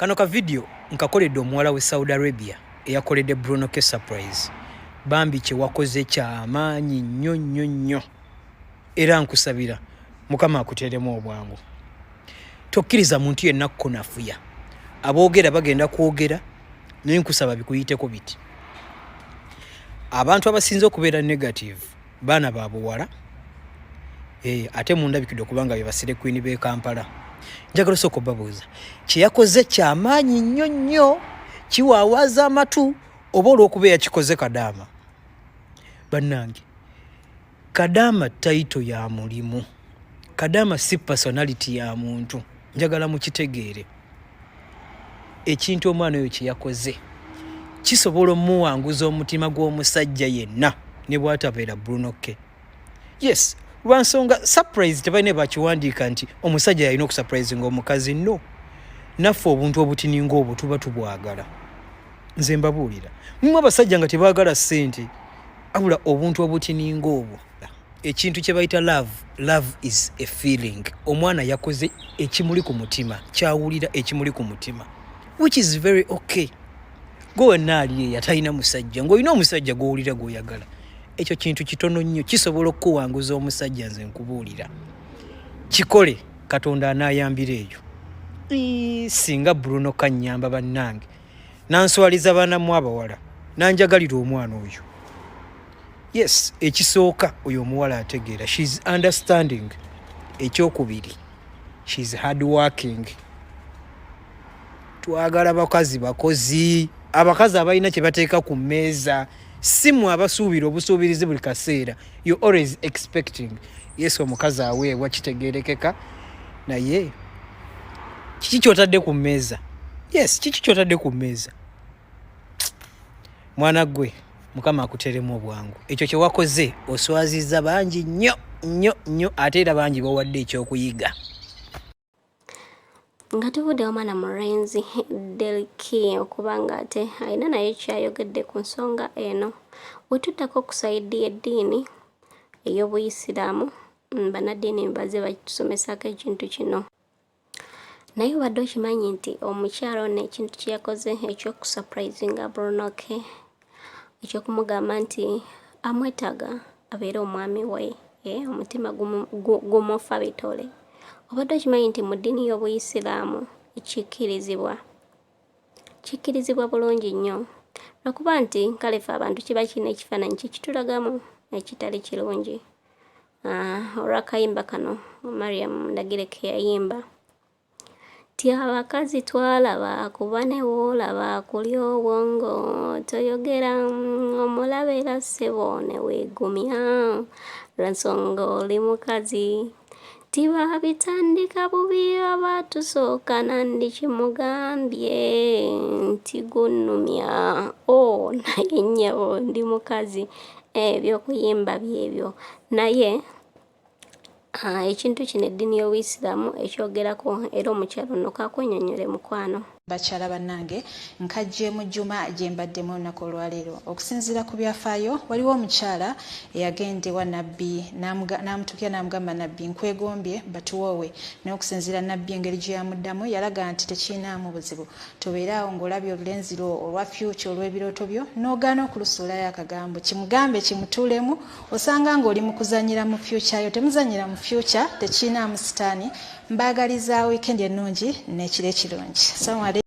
Kano ka video nkakoledde omuwala we Saudi Arabia eyakoledde Bruno ke surprise. Bambi kye wakoze ky'amaanyi nnyo. Era nkusabira Mukama akuteeremu obwangu. Tokkiriza muntu yenna kunafuya. Aboogera bagenda kwogera naye nkusaba bikuyiteko biti. Abantu abasinze okubeera negative baana ba buwala ate mundabikidde okubanga bye basire queen b'e Kampala. Njagala osooka obabuuza kye yakoze ky'amaanyi nnyo kiwaawaza amatu oba olw'okubeera kikoze Kadama. Bannange, Kadama taito ya mulimu. Kadama si personality ya muntu. Njagala mukitegeere. Ekintu omwana oyo kye yakoze kisobola omuwanguza omutima gw'omusajja yenna ne bw'atabeera Bruno ke. Yes, lwansonga surprise tebalina bakiwandiika nti omusajja yalina okusurprise ng'omukazi. No, naffe obuntu obutininga obwo tuba tubwagala. Nze mbabuulira mumu abasajja nga tebaagala ssente abula obuntu obutininga obwo. Ekintu kye bayita love is a feeling. Omwana yakoze ekimuli ku mutima, kyawulira ekimuli ku mutima, which is very okay. Gwe naali yatalina musajja ng'olina omusajja gw'owulira gw'oyagala, ekyo kintu kitono nnyo kisobola okuwanguza omusajja. Nze nkubuulira kikole, Katonda anaayambira eyo. Singa Bruno kannyamba bannange nanswaliza baanamu abawala nanjagalira omwana oyo. Yes, ekisooka oyo omuwala ategeera, she's understanding. Ekyokubiri, she's hard working. Twagala bakazi bakozi, abakazi abalina kye bateeka ku mmeeza, simu abasuubira obusuubirizi buli kaseera. You always expecting. Yes, omukazi aweebwa kitegeerekeka, naye kiki kyotadde ku mmeeza? Yes, kiki kyotadde ku mmeeza? Mwana gwe, Mukama akuteeremu obwangu. Ekyo kye wakoze oswaziza bangi nnyo ate era bangi bawadde ekyokuyiga. Nga tuvudde omwana mulenzi Derrick okubanga ate alina naye kyayogedde ku nsonga eno. Wetuddako okusaidia eddiini ey'Obuyisiraamu, bannaddiini mbaze batusomesako ekintu kino. Naye obadde okimanyi nti omukyala ono ekintu kye yakoze ekyokusurprisinga Bruno ke, ekyokumugamba nti amwetaaga abeere omwami we, omutima gumufa bitole. Obadde okimanyi nti mu ddiini y'Obuyisiraamu kikkirizibwa bulungi nnyo, lwakuba nti kale ffe abantu kiba kirina ekifaananyi kikitulagamu ekitali kirungi. Olw'akayimba kano Mariam Ndagire ke yayimba ti abakazi twalaba kuba ne woolaba kulya obwongo toyogera omulabera ssebo ne weegumya lwansonga oli mukazi. Tibabitandika bubi abatusooka nandi kimugambye nti gunnumya naye nnyabo ndi mukazi. Ebyokuyimba byebyo naye ekintu kino eddiini y'Obuyisiraamu ekyogerako era omukyalo nno kakwennyonnyole mukwano. Bakyala bannange, nkajje mu jjuma gye mbaddemu olunaku olwaleero. Okusinziira ku byafaayo, waliwo omukyala eyagenda ewa nabbi n'amutukira n'amugamba nabbi nkwegombye batuwoowe, naye okusinziira nabbi engeri gye yamuddamu yalaga nti tekiinaamu buzibu. Tobeeraawo ng'olabye olulenzi lwo olwa fyuca olw'ebirooto byo n'ogaana okulusuulayo akagambo kimugambe kimutuulemu, osanga ng'oli mu kuzannyira mu fyuca yo. Temuzannyira mu fyuca, tekiinaamu sitaani. Mbaagaliza weekend ennungi n'ekiro ekirungi.